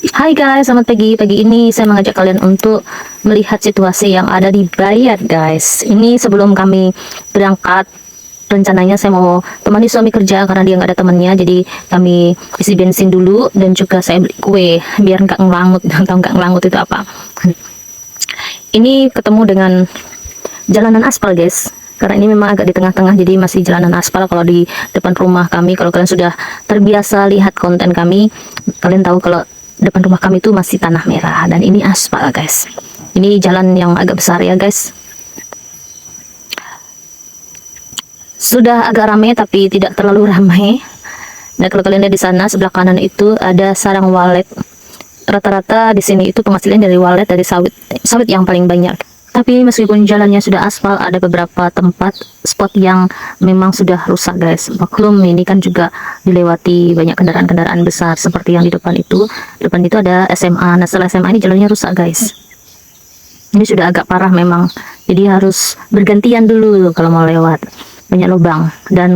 Hai guys, selamat pagi. Pagi ini saya mengajak kalian untuk melihat situasi yang ada di Bayat guys. Ini sebelum kami berangkat, rencananya saya mau temani suami kerja karena dia nggak ada temannya. Jadi kami isi bensin dulu dan juga saya beli kue biar nggak ngelangut. Tahu nggak ngelangut itu apa? Ini ketemu dengan jalanan aspal guys. Karena ini memang agak di tengah-tengah, jadi masih jalanan aspal. Kalau di depan rumah kami, kalau kalian sudah terbiasa lihat konten kami, kalian tahu kalau depan rumah kami itu masih tanah merah dan ini aspal guys. Ini jalan yang agak besar ya guys. Sudah agak ramai tapi tidak terlalu ramai. Nah, kalau kalian lihat di sana sebelah kanan itu ada sarang walet. Rata-rata di sini itu penghasilan dari walet, dari sawit yang paling banyak. Tapi meskipun jalannya sudah aspal, ada beberapa tempat spot yang memang sudah rusak guys. Maklum ini kan juga dilewati banyak kendaraan-kendaraan besar seperti yang di depan itu. Depan itu ada SMA. Nah, setelah SMA ini jalannya rusak guys. Ini sudah agak parah memang. Jadi harus bergantian dulu kalau mau lewat. Banyak lubang dan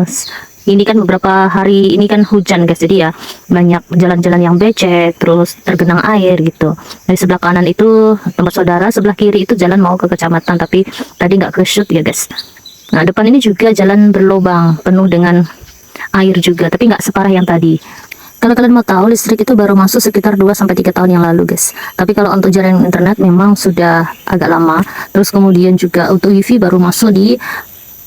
ini kan beberapa hari ini kan hujan guys, jadi ya banyak jalan-jalan yang becek, terus tergenang air gitu. Dari sebelah kanan itu tempat saudara, sebelah kiri itu jalan mau ke kecamatan, tapi tadi nggak ke shoot ya guys. Nah, depan ini juga jalan berlubang penuh dengan air juga, tapi nggak separah yang tadi. Kalau kalian mau tahu, listrik itu baru masuk sekitar 2-3 tahun yang lalu guys. Tapi kalau untuk jaringan internet memang sudah agak lama. Terus kemudian juga untuk wifi baru masuk di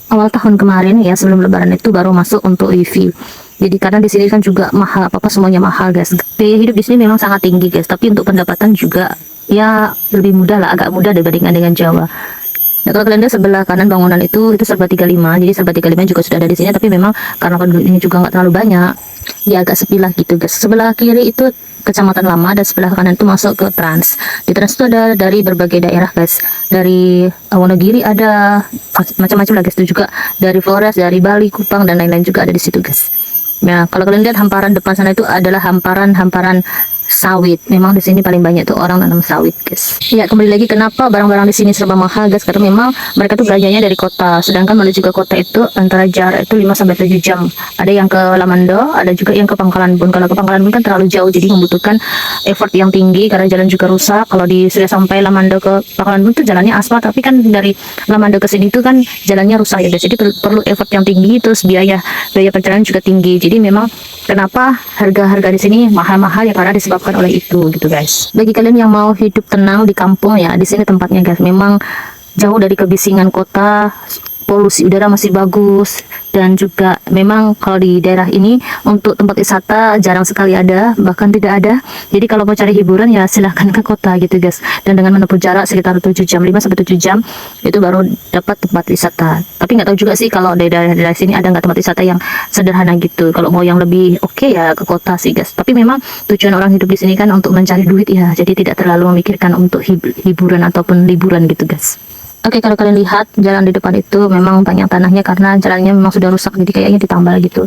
awal tahun kemarin ya, sebelum lebaran itu baru masuk untuk wifi. Jadi karena di sini kan juga mahal, apa semuanya mahal guys. Biaya hidup di sini memang sangat tinggi guys, tapi untuk pendapatan juga ya lebih mudah lah, agak mudah dibandingkan dengan Jawa. Nah, kalau kalian lihat sebelah kanan bangunan itu serba 35, jadi serba 35 juga sudah ada di sini, tapi memang karena penduduknya juga nggak terlalu banyak, ya agak sepi lah gitu guys. Sebelah kiri itu Kecamatan Lama dan sebelah kanan itu masuk ke Trans. Di Trans itu ada dari berbagai daerah guys. Dari Wonogiri ada macam-macam lah guys, itu juga dari Flores, dari Bali, Kupang dan lain-lain juga ada di situ guys. Nah, kalau kalian lihat hamparan depan sana itu adalah hamparan sawit. Memang di sini paling banyak tuh orang tanam sawit guys. Ya, kembali lagi kenapa barang-barang di sini serba mahal guys, karena memang mereka tuh belanjanya dari kota, sedangkan menuju ke kota itu antara jarak itu 5-7 jam. Ada yang ke Lamando, ada juga yang ke Pangkalan Bun. Kalau ke Pangkalan Bun kan terlalu jauh, jadi membutuhkan effort yang tinggi karena jalan juga rusak. Kalau sudah sampai Lamando ke Pangkalan Bun tuh jalannya aspal, tapi kan dari Lamando ke sini tuh kan jalannya rusak ya guys. Jadi perlu effort yang tinggi, terus biaya perjalanan juga tinggi. Jadi memang kenapa harga-harga di sini mahal-mahal ya, karena disebabkan oleh itu gitu guys. Bagi kalian yang mau hidup tenang di kampung ya, di sini tempatnya guys. Memang jauh dari kebisingan kota, polusi udara masih bagus, dan juga memang kalau di daerah ini untuk tempat wisata jarang sekali ada, bahkan tidak ada. Jadi kalau mau cari hiburan ya silahkan ke kota gitu guys, dan dengan menempuh jarak sekitar 7 jam, 5-7 jam itu baru dapat tempat wisata. Tapi nggak tahu juga sih kalau di daerah sini ada nggak tempat wisata yang sederhana gitu. Kalau mau yang lebih oke ya ke kota sih guys. Tapi memang tujuan orang hidup di sini kan untuk mencari duit ya, jadi tidak terlalu memikirkan untuk hiburan ataupun liburan gitu guys. Oke, kalau kalian lihat jalan di depan itu memang banyak tanahnya karena jalannya memang sudah rusak, jadi kayaknya ditambal gitu.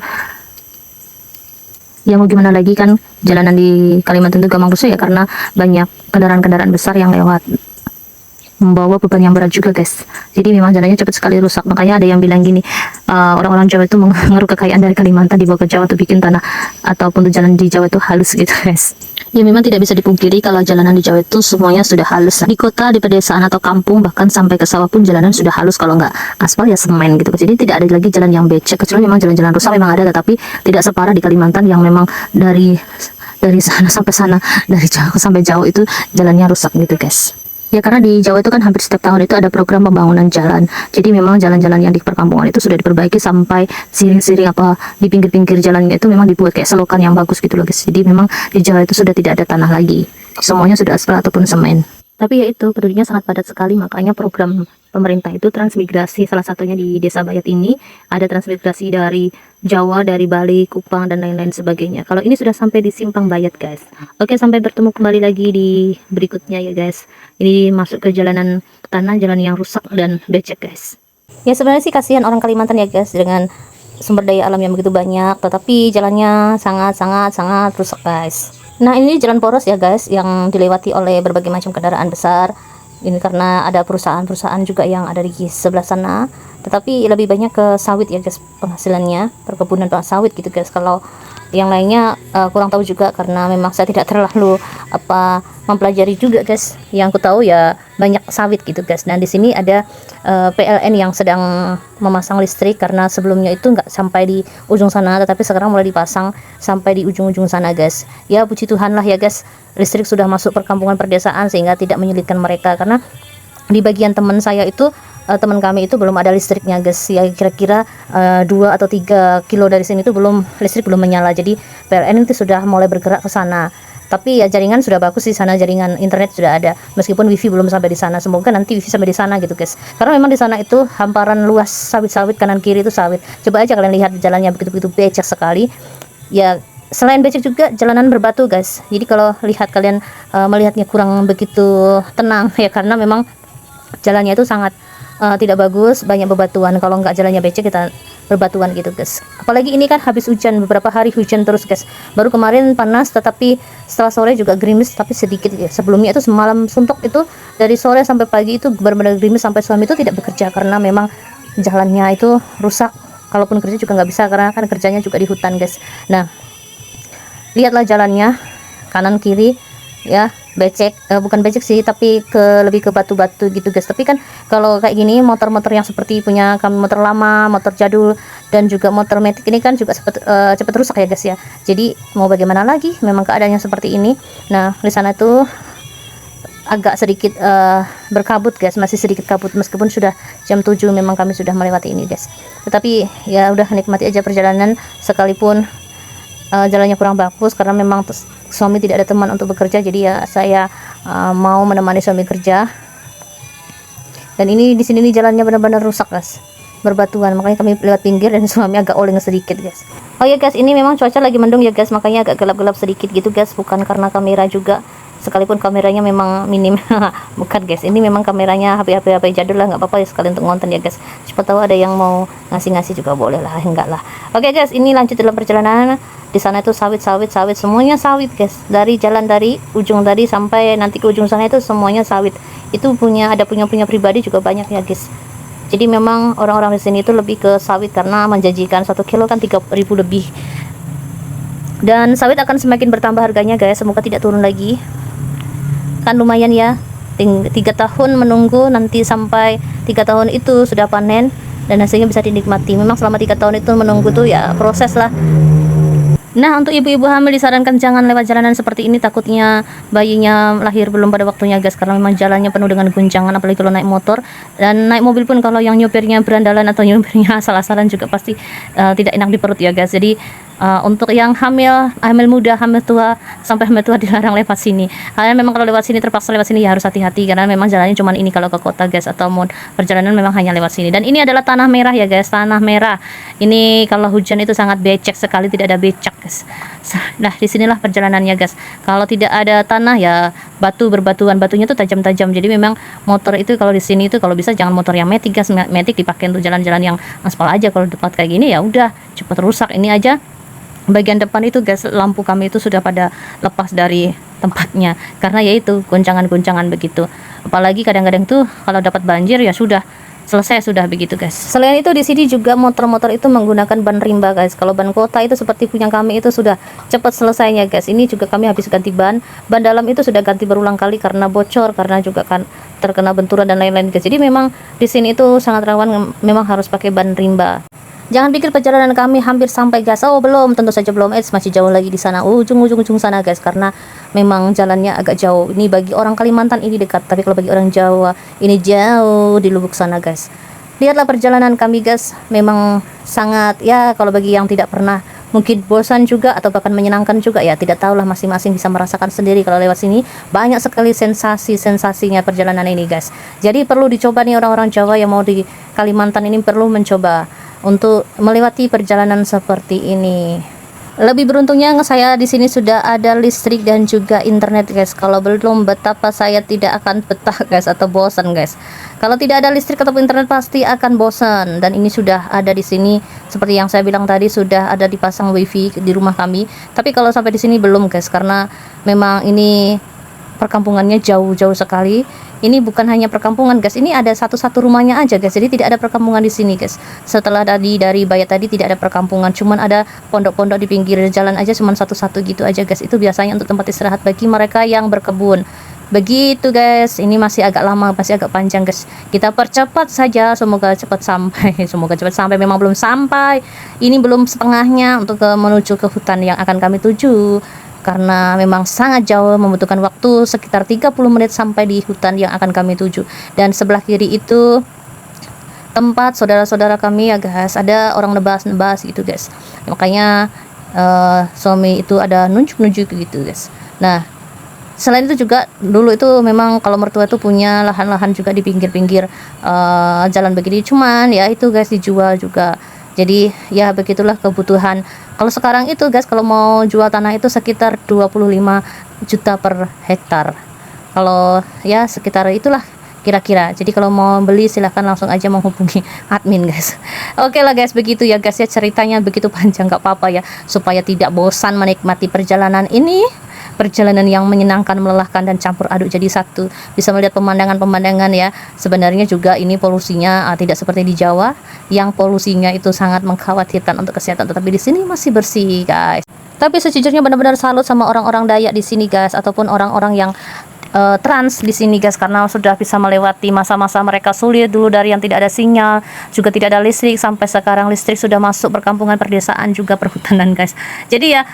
Ya mau gimana lagi kan, jalanan di Kalimantan itu gampang rusak ya karena banyak kendaraan-kendaraan besar yang lewat, membawa beban yang berat juga guys. Jadi memang jalannya cepat sekali rusak. Makanya ada yang bilang gini, orang-orang Jawa itu mengeruk kekayaan dari Kalimantan dibawa ke Jawa untuk bikin tanah ataupun jalan di Jawa itu halus gitu guys. Ya memang tidak bisa dipungkiri kalau jalanan di Jawa itu semuanya sudah halus. Di kota, di pedesaan atau kampung, bahkan sampai ke sawah pun jalanan sudah halus, kalau nggak aspal ya semen gitu. Jadi tidak ada lagi jalan yang becek, kecuali memang jalan-jalan rusak memang ada, tetapi tidak separah di Kalimantan yang memang dari sana sampai sana, dari jauh sampai jauh itu jalannya rusak gitu guys. Ya karena di Jawa itu kan hampir setiap tahun itu ada program pembangunan jalan. Jadi memang jalan-jalan yang di perkampungan itu sudah diperbaiki sampai siring-siring apa di pinggir-pinggir jalannya itu memang dibuat kayak selokan yang bagus gitu loh guys. Jadi memang di Jawa itu sudah tidak ada tanah lagi. Semuanya sudah aspal ataupun semen. Tapi ya itu penduduknya sangat padat sekali, makanya program pemerintah itu transmigrasi, salah satunya di Desa Bayat ini ada transmigrasi dari Jawa, dari Bali, Kupang dan lain-lain sebagainya. Kalau ini sudah sampai di Simpang Bayat guys. Oke, sampai bertemu kembali lagi di berikutnya ya guys. Ini masuk ke jalanan tanah, jalan yang rusak dan becek guys. Ya sebenarnya sih kasihan orang Kalimantan ya guys, dengan sumber daya alam yang begitu banyak, tetapi jalannya sangat rusak guys. Nah ini jalan poros ya guys, yang dilewati oleh berbagai macam kendaraan besar. Ini karena ada perusahaan-perusahaan juga yang ada di sebelah sana. tetapi lebih banyak ke sawit ya guys penghasilannya, perkebunan sawit gitu guys. Kalau yang lainnya kurang tahu juga karena memang saya tidak terlalu mempelajari juga guys. Yang aku tahu ya banyak sawit gitu guys. Dan di sini ada PLN yang sedang memasang listrik karena sebelumnya itu nggak sampai di ujung sana, tetapi sekarang mulai dipasang sampai di ujung-ujung sana guys. Ya puji Tuhan lah ya guys, listrik sudah masuk perkampungan perdesaan sehingga tidak menyulitkan mereka. Karena di bagian teman saya itu teman kami itu belum ada listriknya guys ya, kira-kira 2 atau 3 kilo dari sini itu listrik belum menyala. Jadi PLN itu sudah mulai bergerak ke sana, tapi ya jaringan sudah bagus di sana, jaringan internet sudah ada meskipun wifi belum sampai di sana. Semoga nanti wifi sampai di sana gitu guys, karena memang di sana itu hamparan luas sawit-sawit, kanan kiri itu sawit. Coba aja kalian lihat jalannya begitu-begitu becek sekali ya. Selain becek juga jalanan berbatu guys, jadi kalau lihat kalian melihatnya kurang begitu tenang ya, karena memang jalannya itu sangat tidak bagus, banyak bebatuan. Kalau nggak jalannya becek kita berbatuan gitu guys. Apalagi ini kan habis hujan, beberapa hari hujan terus guys. Baru kemarin panas, tetapi setelah sore juga gerimis tapi sedikit ya. Sebelumnya itu semalam suntuk itu dari sore sampai pagi itu benar-benar gerimis sampai suami itu tidak bekerja karena memang jalannya itu rusak. Kalaupun kerja juga nggak bisa karena kan kerjanya juga di hutan guys. Nah lihatlah jalannya kanan kiri ya, becek, bukan becek sih tapi lebih ke batu-batu gitu guys. Tapi kan kalau kayak gini motor-motor yang seperti punya kami, motor lama, motor jadul dan juga motor metik ini kan juga cepat rusak ya guys ya. Jadi mau bagaimana lagi, memang keadaannya seperti ini. Nah di sana tuh agak sedikit berkabut guys, masih sedikit kabut meskipun sudah jam 7 memang kami sudah melewati ini guys. Tetapi ya udah nikmati aja perjalanan sekalipun jalannya kurang bagus karena memang suami tidak ada teman untuk bekerja. Jadi ya saya mau menemani suami kerja. Dan ini di sini nih jalannya benar-benar rusak guys, berbatuan, makanya kami lewat pinggir dan suami agak oleng sedikit guys. Oh ya guys, ini memang cuaca lagi mendung ya guys, makanya agak gelap-gelap sedikit gitu guys, bukan karena kamera juga, sekalipun kameranya memang minim. Bukan guys, ini memang kameranya HP jadul lah, nggak apa-apa ya, sekalian untuk ngonten ya guys. Siapa tahu ada yang mau ngasih juga boleh lah, enggak lah. Oke guys, ini lanjut dalam perjalanan. Di sana itu sawit, semuanya sawit guys. Dari jalan dari ujung tadi sampai nanti ke ujung sana itu semuanya sawit. Itu punya pribadi juga banyak ya guys. Jadi memang orang-orang di sini itu lebih ke sawit karena menjanjikan 1 kilo kan 3.000 lebih. Dan sawit akan semakin bertambah harganya guys, semoga tidak turun lagi. Kan lumayan ya, 3 tahun menunggu, nanti sampai 3 tahun itu sudah panen dan hasilnya bisa dinikmati. Memang selama 3 tahun itu menunggu tuh ya proses lah. Nah untuk ibu-ibu hamil disarankan jangan lewat jalanan seperti ini, takutnya bayinya lahir belum pada waktunya guys, karena memang jalannya penuh dengan guncangan, apalagi kalau naik motor dan naik mobil pun kalau yang nyopirnya berandalan atau nyopirnya asal-asalan juga pasti tidak enak di perut ya guys. Jadi untuk yang hamil muda, hamil tua, sampai hamil tua dilarang lewat sini. Kalian memang kalau lewat sini, terpaksa lewat sini ya harus hati-hati karena memang jalannya cuma ini kalau ke kota guys, atau mau perjalanan memang hanya lewat sini. Dan ini adalah tanah merah ya guys, tanah merah. Ini kalau hujan itu sangat becek sekali, tidak ada becak guys. Nah disinilah perjalanannya guys. Kalau tidak ada tanah ya berbatuan, batunya tuh tajam-tajam. Jadi memang motor itu kalau di sini itu kalau bisa jangan motor yang metik guys. Metik dipakai untuk jalan-jalan yang aspal aja. Kalau tempat kayak gini ya udah cepat rusak. Ini aja bagian depan itu guys, lampu kami itu sudah pada lepas dari tempatnya karena yaitu goncangan-goncangan begitu. Apalagi kadang-kadang tuh kalau dapat banjir ya sudah selesai sudah begitu guys. Selain itu di sini juga motor-motor itu menggunakan ban rimba guys. Kalau ban kota itu seperti punya kami itu sudah cepat selesainya guys. Ini juga kami habis ganti ban dalam itu sudah ganti berulang kali karena bocor, karena juga kan terkena benturan dan lain-lain guys. Jadi memang di sini itu sangat rawan, memang harus pakai ban rimba. Jangan pikir perjalanan kami hampir sampai guys. Oh belum, tentu saja belum. Masih jauh lagi di sana, ujung sana guys, karena memang jalannya agak jauh. Ini bagi orang Kalimantan ini dekat, tapi kalau bagi orang Jawa ini jauh di lubuk sana guys. Lihatlah perjalanan kami guys, memang sangat ya, kalau bagi yang tidak pernah mungkin bosan juga atau bahkan menyenangkan juga ya, tidak tahulah, masing-masing bisa merasakan sendiri. Kalau lewat sini banyak sekali sensasinya perjalanan ini guys. Jadi perlu dicoba nih orang-orang Jawa yang mau di Kalimantan ini, perlu mencoba untuk melewati perjalanan seperti ini. Lebih beruntungnya saya di sini sudah ada listrik dan juga internet guys. Kalau belum, betapa saya tidak akan betah guys atau bosan guys. Kalau tidak ada listrik atau internet pasti akan bosan. Dan ini sudah ada di sini, seperti yang saya bilang tadi, sudah ada dipasang wifi di rumah kami. Tapi kalau sampai di sini belum guys, karena memang ini perkampungannya jauh-jauh sekali. ini bukan hanya perkampungan guys, ini ada satu-satu rumahnya aja guys, jadi tidak ada perkampungan di sini guys. Setelah tadi dari Bayat tadi tidak ada perkampungan, cuman ada pondok-pondok di pinggir jalan aja, cuman satu-satu gitu aja guys. Itu biasanya untuk tempat istirahat bagi mereka yang berkebun. Begitu guys, ini masih agak lama, masih agak panjang guys. Kita percepat saja, semoga cepat sampai. Semoga cepat sampai, memang belum sampai. Ini belum setengahnya untuk menuju ke hutan yang akan kami tuju. Karena memang sangat jauh, membutuhkan waktu sekitar 30 menit sampai di hutan yang akan kami tuju. Dan sebelah kiri itu tempat saudara-saudara kami ya guys, ada orang nebas-nebas gitu guys. Makanya suami itu ada nunjuk-nunjuk gitu guys. Nah, selain itu juga dulu itu memang kalau mertua itu punya lahan-lahan juga di pinggir-pinggir jalan begini, cuman ya itu guys dijual juga. Jadi ya begitulah kebutuhan. Kalau sekarang itu guys, kalau mau jual tanah itu sekitar 25 juta per hektar. Kalau ya sekitar itulah kira-kira. Jadi kalau mau beli silahkan langsung aja menghubungi admin guys. Oke lah guys, begitu ya guys ya, ceritanya begitu panjang, gak apa-apa ya, supaya tidak bosan menikmati perjalanan ini. Perjalanan yang menyenangkan, melelahkan, dan campur aduk jadi satu. Bisa melihat pemandangan-pemandangan ya. Sebenarnya juga ini polusinya tidak seperti di Jawa, yang polusinya itu sangat mengkhawatirkan untuk kesehatan. Tetapi di sini masih bersih guys. Tapi sejujurnya benar-benar salut sama orang-orang Dayak di sini guys, ataupun orang-orang yang trans di sini guys, karena sudah bisa melewati masa-masa mereka sulit dulu, dari yang tidak ada sinyal, juga tidak ada listrik, sampai sekarang listrik sudah masuk, perkampungan, perdesaan, juga perhutanan guys. Jadi ya,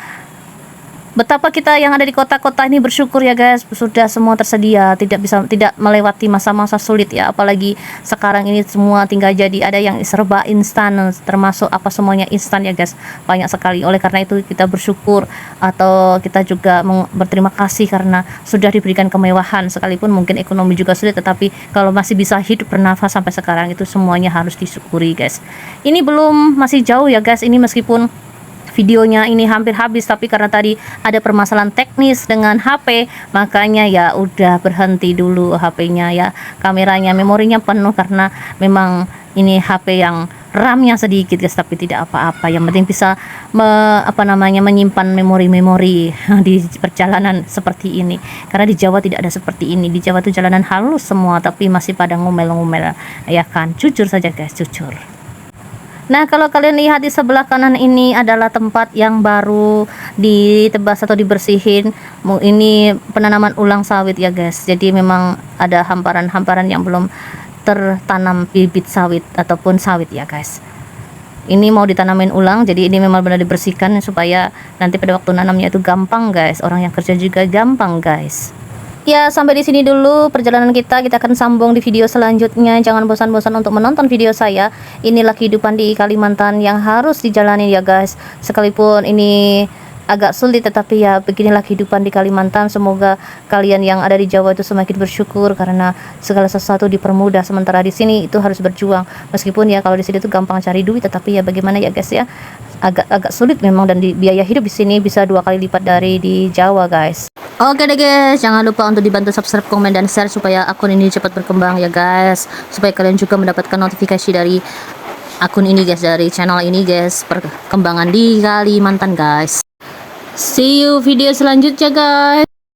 betapa kita yang ada di kota-kota ini bersyukur ya guys, sudah semua tersedia, tidak melewati masa-masa sulit ya. Apalagi sekarang ini semua tinggal jadi ada yang serba instan, termasuk apa semuanya instan ya guys, banyak sekali. Oleh karena itu kita bersyukur, atau kita juga berterima kasih karena sudah diberikan kemewahan, sekalipun mungkin ekonomi juga sulit, tetapi kalau masih bisa hidup bernafas sampai sekarang itu semuanya harus disyukuri guys. Ini masih jauh ya guys, ini meskipun videonya ini hampir habis, tapi karena tadi ada permasalahan teknis dengan HP, makanya ya udah berhenti dulu HP-nya ya, kameranya, memorinya penuh, karena memang ini HP yang RAM-nya sedikit guys, tapi tidak apa-apa, yang penting bisa menyimpan memori-memori di perjalanan seperti ini. Karena di Jawa tidak ada seperti ini, di Jawa tuh jalanan halus semua, tapi masih pada ngomel-ngomel ya kan. Jujur saja guys, jujur. Nah, kalau kalian lihat di sebelah kanan ini adalah tempat yang baru ditebas atau dibersihin. Ini penanaman ulang sawit ya guys. Jadi memang ada hamparan-hamparan yang belum tertanam bibit sawit ataupun sawit ya guys. Ini mau ditanamin ulang, jadi ini memang benar dibersihkan supaya nanti pada waktu nanamnya itu gampang guys. Orang yang kerja juga gampang guys. Ya, sampai di sini dulu perjalanan kita. Kita akan sambung di video selanjutnya. Jangan bosan-bosan untuk menonton video saya. Inilah kehidupan di Kalimantan yang harus dijalani ya guys. Sekalipun ini agak sulit, tetapi ya beginilah kehidupan di Kalimantan. Semoga kalian yang ada di Jawa itu semakin bersyukur karena segala sesuatu dipermudah, sementara di sini itu harus berjuang. Meskipun ya kalau di sini itu gampang cari duit, tetapi ya bagaimana ya guys ya, agak sulit memang, dan biaya hidup di sini bisa 2 kali lipat dari di Jawa guys. Oke deh guys, jangan lupa untuk dibantu subscribe, komen, dan share supaya akun ini cepat berkembang ya guys, supaya kalian juga mendapatkan notifikasi dari akun ini guys, dari channel ini guys, perkembangan di Kalimantan guys. See you video selanjutnya guys.